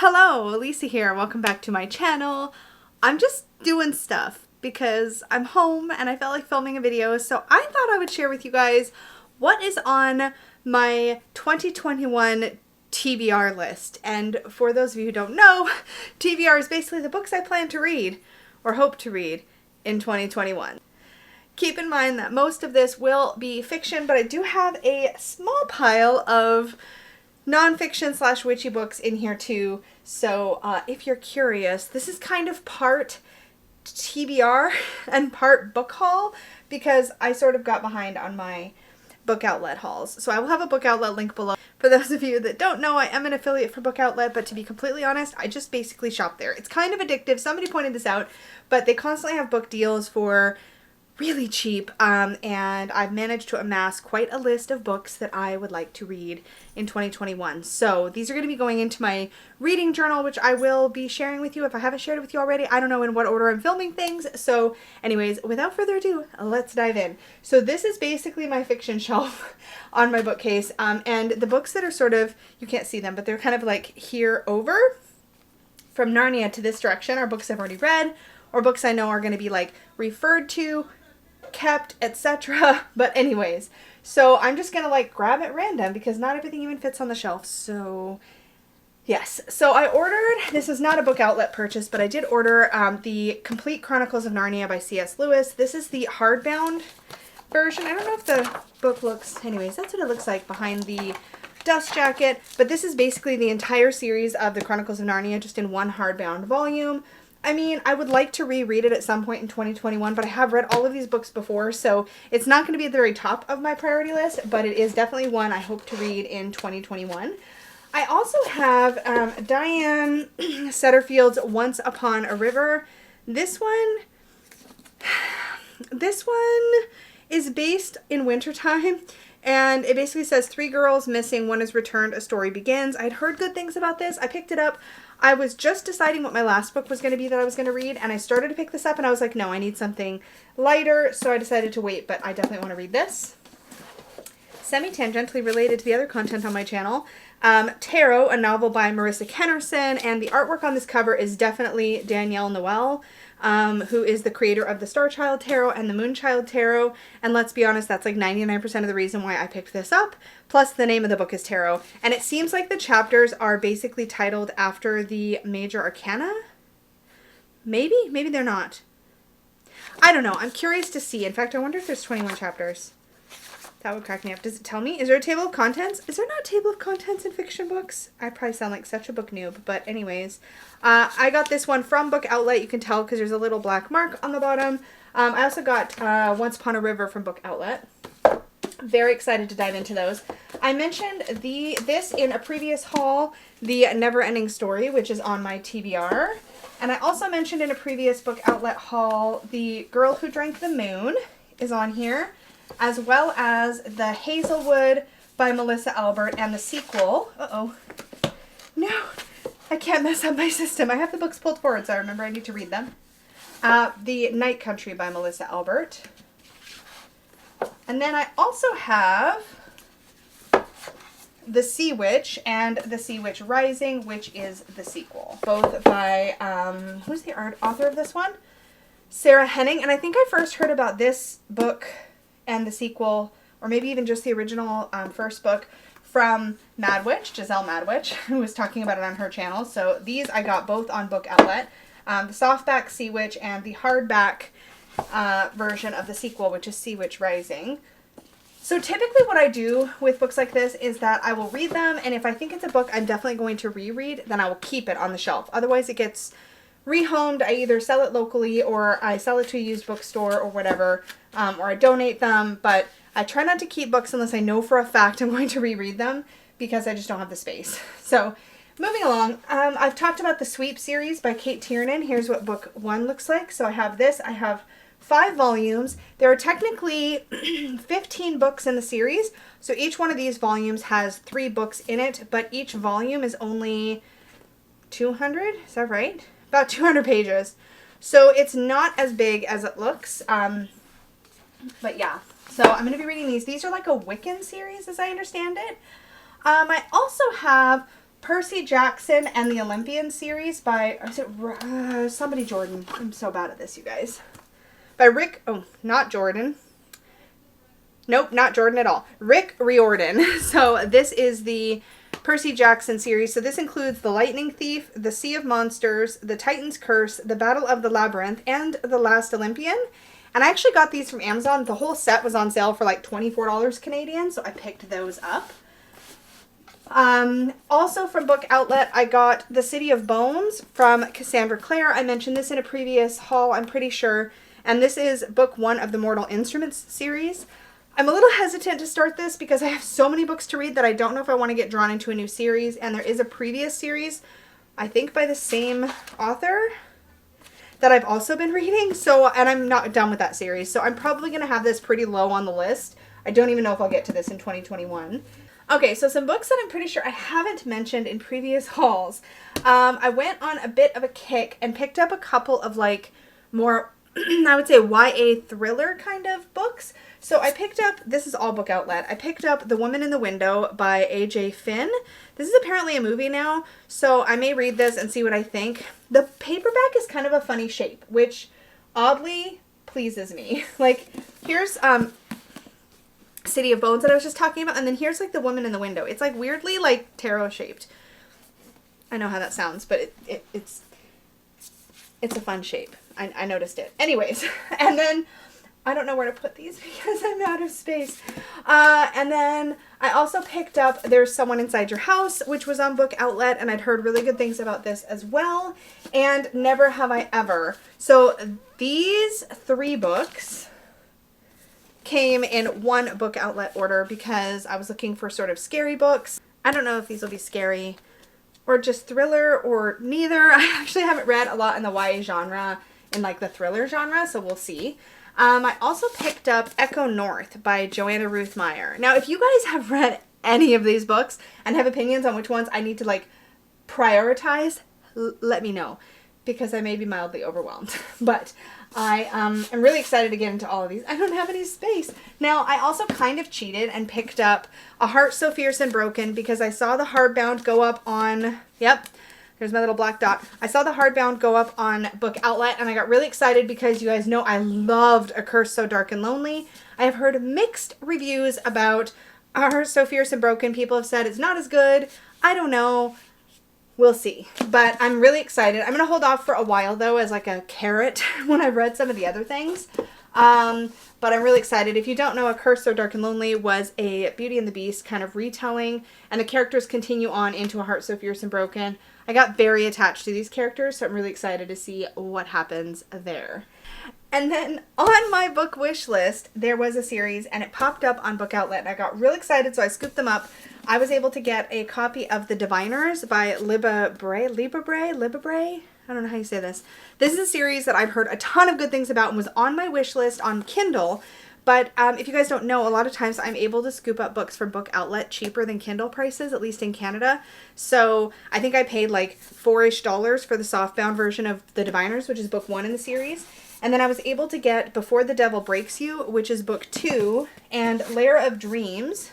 Hello, Lisa here. Welcome back to my channel. I'm just doing stuff because I'm home and I felt like filming a video, so I thought I would share with you guys what is on my 2021 TBR list. And for those of you who don't know, TBR is basically the books I plan to read or hope to read in 2021. Keep in mind that most of this will be fiction, but I do have a small pile of nonfiction / witchy books in here too. So if you're curious, this is kind of part TBR and part book haul because I sort of got behind on my book outlet hauls. So I will have a book outlet link below. For those of you that don't know, I am an affiliate for Book Outlet, but to be completely honest, I just basically shop there. It's kind of addictive. Somebody pointed this out, but they constantly have book deals for really cheap, and I've managed to amass quite a list of books that I would like to read in 2021. So these are going to be going into my reading journal, which I will be sharing with you if I haven't shared it with you already. I don't know in what order I'm filming things. So anyways, without further ado, let's dive in. So this is basically my fiction shelf on my bookcase, and the books that are sort of, you can't see them, but they're kind of like here over from Narnia to this direction are books I've already read, or books I know are going to be like referred to, kept, etc. But anyways, so I'm just gonna like grab at random because not everything even fits on the shelf. So yes, so I ordered, this is not a Book Outlet purchase, but I did order the Complete Chronicles of Narnia by C.S. Lewis. This is the hardbound version. I don't know if the book looks, anyways, that's what it looks like behind the dust jacket, but this is basically the entire series of the Chronicles of Narnia just in one hardbound volume. I mean, I would like to reread it at some point in 2021, but I have read all of these books before, so it's not going to be at the very top of my priority list, but it is definitely one I hope to read in 2021. I also have Diane Setterfield's Once Upon a River. This one is based in wintertime, and it basically says 3 girls missing, 1 is returned, a story begins. I'd heard good things about this. I picked it up. I was just deciding what my last book was going to be that I was going to read, and I started to pick this up, and I was like, no, I need something lighter, so I decided to wait, but I definitely want to read this. Semi-tangentially related to the other content on my channel, Tarot, a novel by Marissa Kennerson, and the artwork on this cover is definitely Danielle Noel, who is the creator of the Star Child Tarot and the Moonchild Tarot, and let's be honest, that's like 99% of the reason why I picked this up, plus the name of the book is Tarot, and it seems like the chapters are basically titled after the major arcana? Maybe? Maybe they're not. I don't know. I'm curious to see. In fact, I wonder if there's 21 chapters. That would crack me up. Does it tell me? Is there a table of contents? Is there not a table of contents in fiction books? I probably sound like such a book noob, but anyways. I got this one from Book Outlet. You can tell because there's a little black mark on the bottom. I also got Once Upon a River from Book Outlet. Very excited to dive into those. I mentioned this in a previous haul, The Never-Ending Story, which is on my TBR. And I also mentioned in a previous Book Outlet haul, The Girl Who Drank the Moon is on here, as well as The Hazelwood by Melissa Albert and the sequel. Uh-oh. No, I can't mess up my system. I have the books pulled forward, so I remember I need to read them. The Night Country by Melissa Albert. And then I also have The Sea Witch and The Sea Witch Rising, which is the sequel. Both by, who's the author of this one? Sarah Henning. And I think I first heard about this book and the sequel, or maybe even just the original first book, from Madwitch, Giselle Madwitch, who was talking about it on her channel. So these I got both on Book Outlet. The softback Sea Witch and the hardback version of the sequel, which is Sea Witch Rising. So typically what I do with books like this is that I will read them, and if I think it's a book I'm definitely going to reread, then I will keep it on the shelf. Otherwise it gets rehomed. I either sell it locally or I sell it to a used bookstore or whatever, or I donate them, but I try not to keep books unless I know for a fact I'm going to reread them because I just don't have the space. So moving along, I've talked about the Sweep series by Kate Tiernan. Here's what book 1 looks like. So I have this. I have 5 volumes. There are technically 15 books in the series, so each one of these volumes has 3 books in it, but each volume is only 200, is that right? About 200 pages. So it's not as big as it looks, but yeah. So I'm going to be reading these. These are like a Wiccan series as I understand it. I also have Percy Jackson and the Olympian series by, is it somebody Jordan? I'm so bad at this, you guys. By Rick, oh, not Jordan. Nope, not Jordan at all. Rick Riordan. So this is the Percy Jackson series. So this includes The Lightning Thief, The Sea of Monsters, The Titan's Curse, The Battle of the Labyrinth, and The Last Olympian. And I actually got these from Amazon. The whole set was on sale for like $24 Canadian, so I picked those up. Also from Book Outlet, I got The City of Bones from Cassandra Clare. I mentioned this in a previous haul, I'm pretty sure. And this is book 1 of the Mortal Instruments series. I'm a little hesitant to start this because I have so many books to read that I don't know if I want to get drawn into a new series. And there is a previous series, I think by the same author, that I've also been reading. So, and I'm not done with that series. So I'm probably going to have this pretty low on the list. I don't even know if I'll get to this in 2021. Okay, so some books that I'm pretty sure I haven't mentioned in previous hauls. I went on a bit of a kick and picked up a couple of like more, I would say YA thriller kind of books. So I picked up, this is all Book Outlet, I picked up The Woman in the Window by A.J. Finn. This is apparently a movie now, so I may read this and see what I think. The paperback is kind of a funny shape, which oddly pleases me. Like, here's City of Bones that I was just talking about, and then here's like The Woman in the Window. It's like weirdly like tarot shaped. I know how that sounds, but it's a fun shape. I noticed it. Anyways, and then I don't know where to put these because I'm out of space. And then I also picked up There's Someone Inside Your House, which was on Book Outlet, and I'd heard really good things about this as well. And Never Have I Ever. So these 3 books came in one Book Outlet order because I was looking for sort of scary books. I don't know if these will be scary or just thriller or neither. I actually haven't read a lot in the YA genre, in like the thriller genre, so we'll see. I also picked up Echo North by Joanna Ruth Meyer. Now, if you guys have read any of these books and have opinions on which ones I need to like prioritize, let me know because I may be mildly overwhelmed. But I am really excited to get into all of these. I don't have any space. Now, I also kind of cheated and picked up A Heart So Fierce and Broken because I saw the hardbound go up on, yep, there's my little black dot. I saw the hardbound go up on Book Outlet and I got really excited because you guys know I loved A Curse So Dark and Lonely. I have heard mixed reviews about A Heart So Fierce and Broken. People have said it's not as good. I don't know. We'll see. But I'm really excited. I'm going to hold off for a while though as like a carrot when I've read some of the other things. But I'm really excited. If you don't know, A Curse So Dark and Lonely was a Beauty and the Beast kind of retelling, and the characters continue on into A Heart So Fierce and Broken. I got very attached to these characters, so I'm really excited to see what happens there. And then on my book wish list, there was a series, and it popped up on Book Outlet, and I got real excited, so I scooped them up. I was able to get a copy of The Diviners by Libba Bray. I don't know how you say this. This is a series that I've heard a ton of good things about and was on my wish list on Kindle. But if you guys don't know, a lot of times I'm able to scoop up books from Book Outlet cheaper than Kindle prices, at least in Canada. So I think I paid like $4-ish for the softbound version of The Diviners, which is book 1 in the series. And then I was able to get Before the Devil Breaks You, which is book 2, and Lair of Dreams,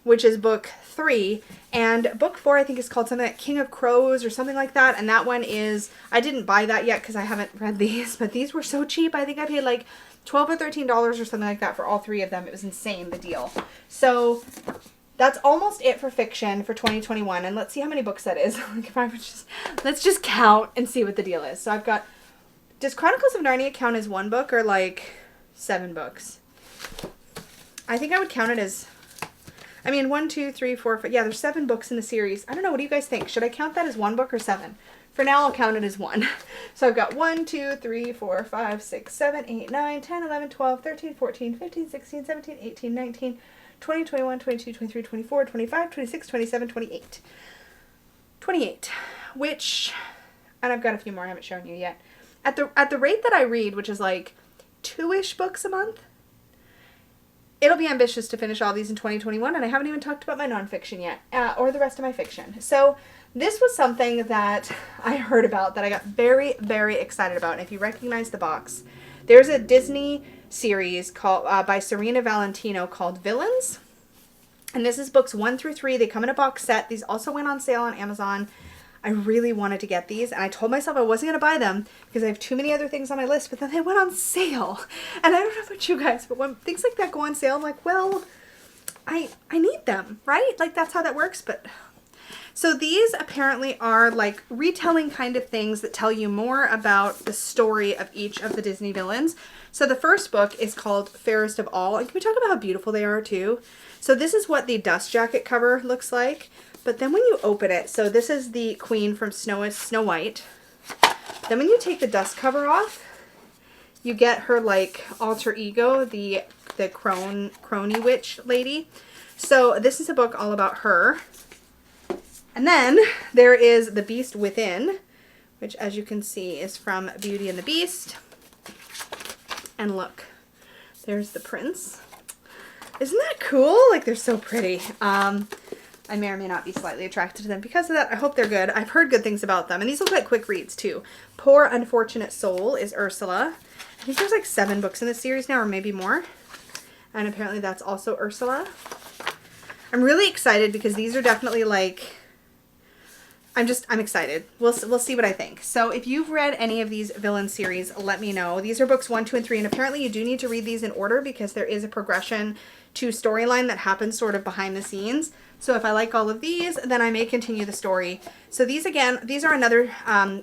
which is book 3, and book 4 I think is called something like King of Crows or something like that, and that one is, I didn't buy that yet because I haven't read these, but these were so cheap. I think I paid like $12 or $13 or something like that for all 3 of them. It was insane, the deal. So that's almost it for fiction for 2021, and let's see how many books that is. Like if I would just, let's just count and see what the deal is. So I've got, does Chronicles of Narnia count as 1 book or like 7 books? I think I would count it as, I mean, 1, 2, 3, 4, 5. Yeah, there's 7 books in the series. I don't know. What do you guys think? Should I count that as 1 book or 7? For now, I'll count it as 1. So I've got 1, 2, 3, 4, 5, 6, 7, 8, 9, 10, 11, 12, 13, 14, 15, 16, 17, 18, 19, 20, 21, 22, 23, 24, 25, 26, 27, 28. 28. Which, and I've got a few more I haven't shown you yet. At the rate that I read, which is like 2-ish books a month, it'll be ambitious to finish all these in 2021, and I haven't even talked about my nonfiction yet, or the rest of my fiction. So this was something that I heard about that I got very, very excited about. And if you recognize the box, there's a Disney series called by Serena Valentino called Villains. And this is books 1 through 3. They come in a box set. These also went on sale on Amazon. I really wanted to get these, and I told myself I wasn't going to buy them because I have too many other things on my list, but then they went on sale. And I don't know about you guys, but when things like that go on sale, I'm like, well, I need them, right? Like, that's how that works. But so these apparently are like retelling kind of things that tell you more about the story of each of the Disney villains. So the first book is called Fairest of All. And can we talk about how beautiful they are too? So this is what the dust jacket cover looks like. But then when you open it, so this is the queen from Snow White. Then when you take the dust cover off, you get her like alter ego, the crony witch lady. So this is a book all about her. And then there is The Beast Within, which as you can see is from Beauty and the Beast. And look, there's the prince. Isn't that cool? Like, they're so pretty. I may or may not be slightly attracted to them because of that. I hope they're good. I've heard good things about them. And these look like quick reads too. Poor Unfortunate Soul is Ursula. I think there's like 7 books in this series now, or maybe more. And apparently that's also Ursula. I'm really excited because these are definitely like, I'm excited. We'll see what I think. So if you've read any of these villain series, let me know. These are books 1, 2, and 3. And apparently you do need to read these in order because there is a progression to storyline that happens sort of behind the scenes. So if I like all of these, then I may continue the story. So these are another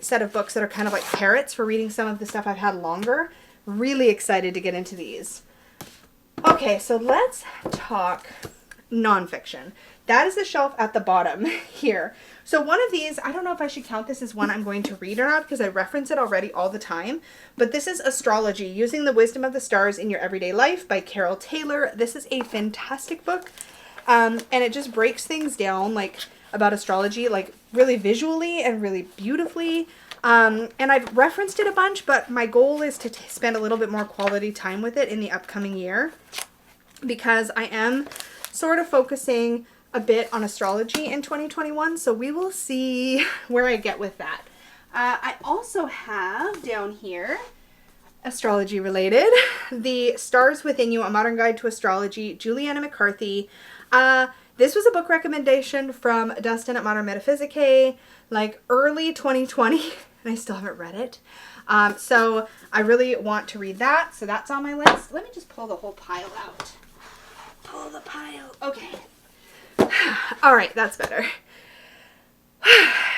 set of books that are kind of like carrots for reading some of the stuff I've had longer. Really excited to get into these. Okay, so let's talk nonfiction. That is the shelf at the bottom here. So one of these, I don't know if I should count this as one I'm going to read or not because I reference it already all the time. But this is Astrology, Using the Wisdom of the Stars in Your Everyday Life by Carol Taylor. This is a fantastic book. And it just breaks things down like about astrology, like really visually and really beautifully. And I've referenced it a bunch, but my goal is to spend a little bit more quality time with it in the upcoming year because I am sort of focusing a bit on astrology in 2021. So we will see where I get with that. I also have down here, astrology related, The Stars Within You, A Modern Guide to Astrology, Juliana McCarthy. This was a book recommendation from Dustin at Modern Metaphysicae, like early 2020, and I still haven't read it. So I really want to read that, so that's on my list. Let me just pull the whole pile out. Pull the pile. Okay. All right, that's better.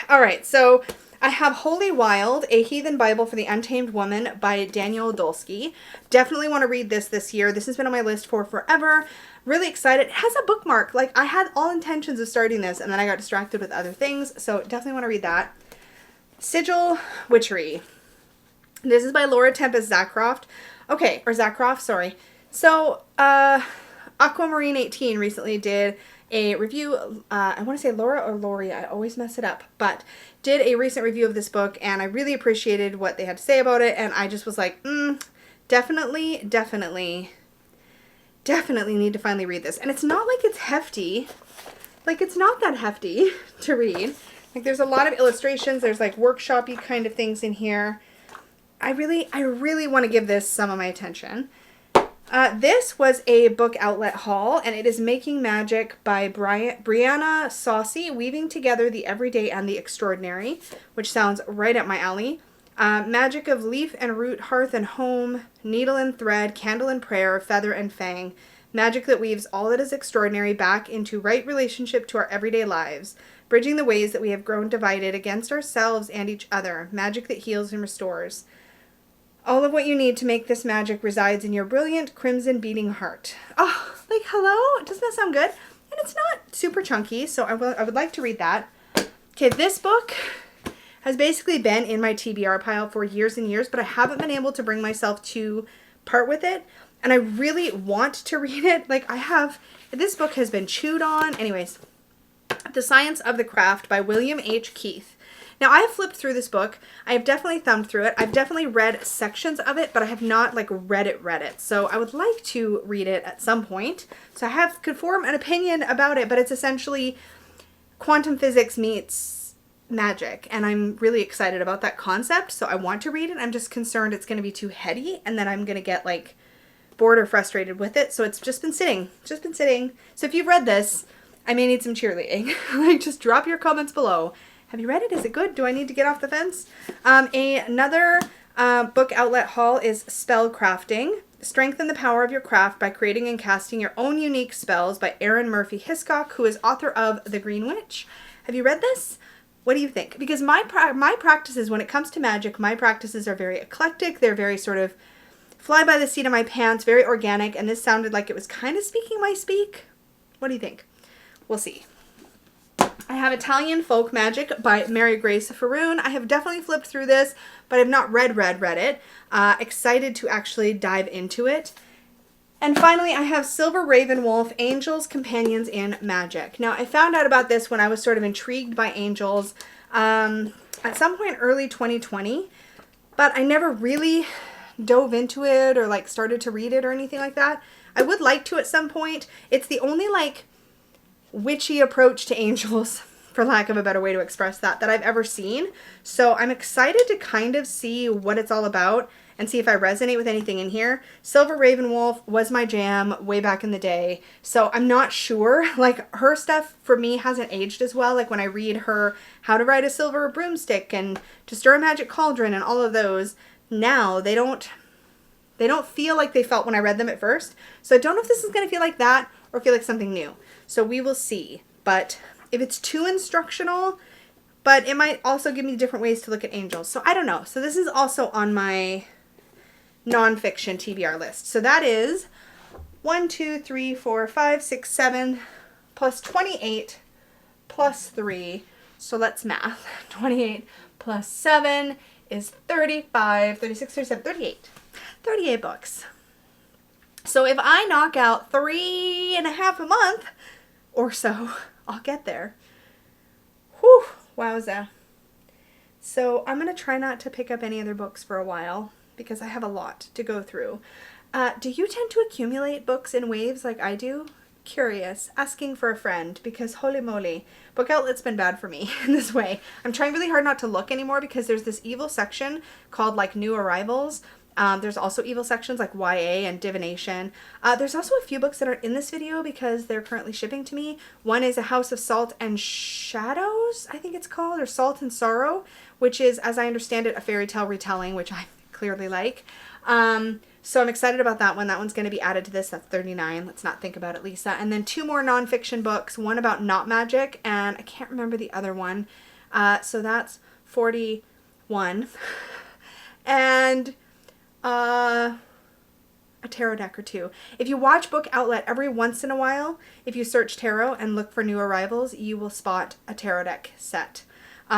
All right, so I have Holy Wild, A Heathen Bible for the Untamed Woman by Daniel Dolsky. Definitely want to read this year. This has been on my list for forever. Really excited. It has a bookmark. Like, I had all intentions of starting this, and then I got distracted with other things, so definitely want to read that. Sigil Witchery. This is by Laura Tempest Zackroft. Okay, or Zackroft, sorry. So, Aquamarine 18 recently did a review, I want to say Laura or Lori, I always mess it up, but did a recent review of this book, and I really appreciated what they had to say about it, and I just was like, definitely need to finally read this. And it's not like it's hefty. Like, it's not that hefty to read. Like, there's a lot of illustrations, there's like workshop-y kind of things in here. I really want to give this some of my attention. This was a book outlet haul, and it is Making Magic by Brianna Saucy, Weaving Together the Everyday and the Extraordinary, which sounds right up my alley. Magic of leaf and root, hearth and home, needle and thread, candle and prayer, feather and fang. Magic that weaves all that is extraordinary back into right relationship to our everyday lives, bridging the ways that we have grown divided against ourselves and each other. Magic that heals and restores. All of what you need to make this magic resides in your brilliant crimson beating heart. Oh, like, hello? Doesn't that sound good? And it's not super chunky, so I would like to read that. Okay, this book has basically been in my TBR pile for years and years, but I haven't been able to bring myself to part with it, and I really want to read it. Like, this book has been chewed on. Anyways, The Science of the Craft by William H. Keith. Now, I have flipped through this book. I have definitely thumbed through it. I've definitely read sections of it, but I have not, like, read it. So I would like to read it at some point. So I could form an opinion about it, but it's essentially quantum physics meets magic. And I'm really excited about that concept, so I want to read it. I'm just concerned it's going to be too heady, and then I'm going to get, like, bored or frustrated with it, so it's just been sitting. So if you've read this, I may need some cheerleading. Like, just drop your comments below. Have you read it? Is it good? Do I need to get off the fence? Another book outlet haul is Spell Crafting. Strengthen the power of your craft by creating and casting your own unique spells by Erin Murphy Hiscock, who is author of The Green Witch. Have you read this? What do you think? Because my practices, when it comes to magic, my practices are very eclectic. They're very sort of fly by the seat of my pants, very organic, and this sounded like it was kind of speaking my speak. What do you think? We'll see. I have Italian Folk Magic by Mary Grace Faroon. I have definitely flipped through this, but I've not read it. Excited to actually dive into it. And finally, I have Silver Raven Wolf, Angels, Companions in Magic. Now, I found out about this when I was sort of intrigued by angels at some point early 2020, but I never really dove into it or like started to read it or anything like that. I would like to at some point. It's the only like witchy approach to angels, for lack of a better way to express that I've ever seen. So I'm excited to kind of see what it's all about and see if I resonate with anything in here. Silver Raven Wolf was my jam way back in the day. So I'm not sure, like her stuff for me hasn't aged as well. Like when I read her How to Ride a Silver Broomstick and To Stir a Magic Cauldron and all of those, now they don't feel like they felt when I read them at first. So I don't know if this is going to feel like that or feel like something new. So we will see. But if it's too instructional, but it might also give me different ways to look at angels. So I don't know. So this is also on my nonfiction TBR list. So that is 1, 2, 3, 4, 5, 6, 7 plus 28 plus 3. So let's math. 28 plus 7 is 35, 36, 37, 38. 38 books. So if I knock out 3.5 a month or so, I'll get there. Whew, wowza. So I'm going to try not to pick up any other books for a while because I have a lot to go through. Do you tend to accumulate books in waves like I do? Curious, asking for a friend, because holy moly, Book Outlet's been bad for me in this way. I'm trying really hard not to look anymore because there's this evil section called like New Arrivals. There's also evil sections like YA and divination. There's also a few books that are in this video because they're currently shipping to me. One is A House of Salt and Shadows, I think it's called, or Salt and Sorrow, which is, as I understand it, a fairy tale retelling, which I clearly like. So I'm excited about that one. That one's going to be added to this. That's 39. Let's not think about it, Lisa. And then 2 more nonfiction books, one about not magic, and I can't remember the other one. So that's 41. And a tarot deck or 2. If you watch Book Outlet every once in a while, if you search tarot and look for new arrivals, you will spot a tarot deck set.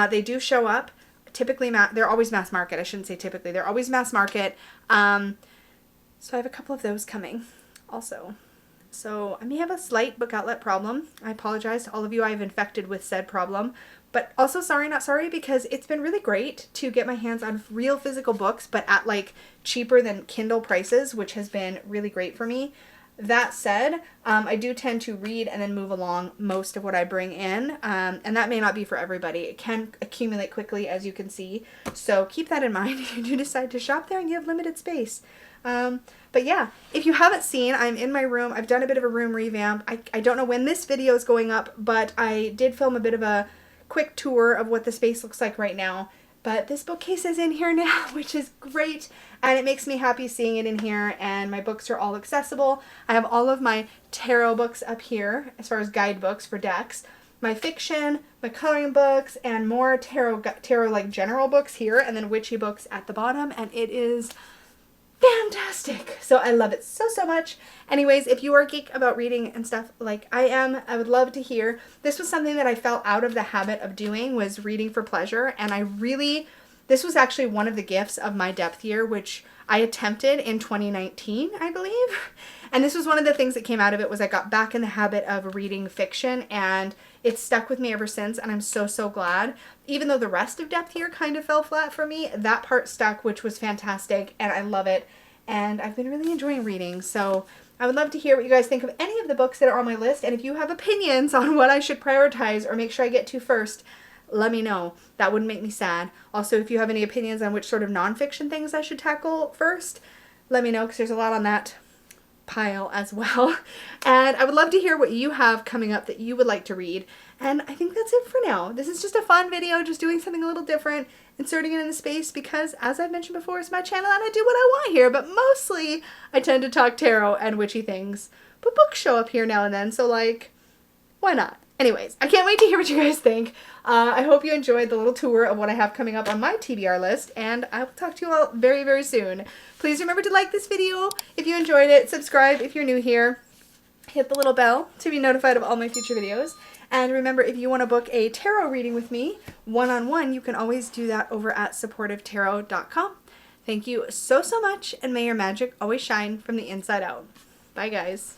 They do show up. Typically, they're always mass market. I shouldn't say typically. They're always mass market. So I have a couple of those coming also. So I may have a slight Book Outlet problem. I apologize to all of you I've infected with said problem. But also sorry, not sorry, because it's been really great to get my hands on real physical books, but at like cheaper than Kindle prices, which has been really great for me. That said, I do tend to read and then move along most of what I bring in, and that may not be for everybody. It can accumulate quickly, as you can see, so keep that in mind if you do decide to shop there and you have limited space. But yeah, if you haven't seen, I'm in my room. I've done a bit of a room revamp. I don't know when this video is going up, but I did film a bit of a quick tour of what the space looks like right now. But this bookcase is in here now, which is great, and it makes me happy seeing it in here, and my books are all accessible. I have all of my tarot books up here, as far as guidebooks for decks, my fiction, my coloring books, and more tarot like general books here, and then witchy books at the bottom, and it is fantastic. So I love it so, so much. Anyways, if you are a geek about reading and stuff like I am, I would love to hear. This was something that I fell out of the habit of doing, was reading for pleasure. And this was actually one of the gifts of my depth year, which I attempted in 2019, I believe. And this was one of the things that came out of it, was I got back in the habit of reading fiction, and it's stuck with me ever since, and I'm so, so glad. Even though the rest of depth year kind of fell flat for me, that part stuck, which was fantastic, and I love it. And I've been really enjoying reading, so I would love to hear what you guys think of any of the books that are on my list, and if you have opinions on what I should prioritize or make sure I get to first, let me know. That wouldn't make me sad. Also, if you have any opinions on which sort of nonfiction things I should tackle first, let me know, because there's a lot on that pile as well. And I would love to hear what you have coming up that you would like to read. And I think that's it for now. This is just a fun video, just doing something a little different, inserting it in the space because, as I've mentioned before, it's my channel and I do what I want here, but mostly I tend to talk tarot and witchy things. But books show up here now and then, so like, why not? Anyways, I can't wait to hear what you guys think. I hope you enjoyed the little tour of what I have coming up on my TBR list, and I will talk to you all very, very soon. Please remember to like this video if you enjoyed it, subscribe if you're new here, hit the little bell to be notified of all my future videos, and remember, if you want to book a tarot reading with me, one-on-one, you can always do that over at supportivetarot.com. Thank you so, so much, and may your magic always shine from the inside out. Bye, guys.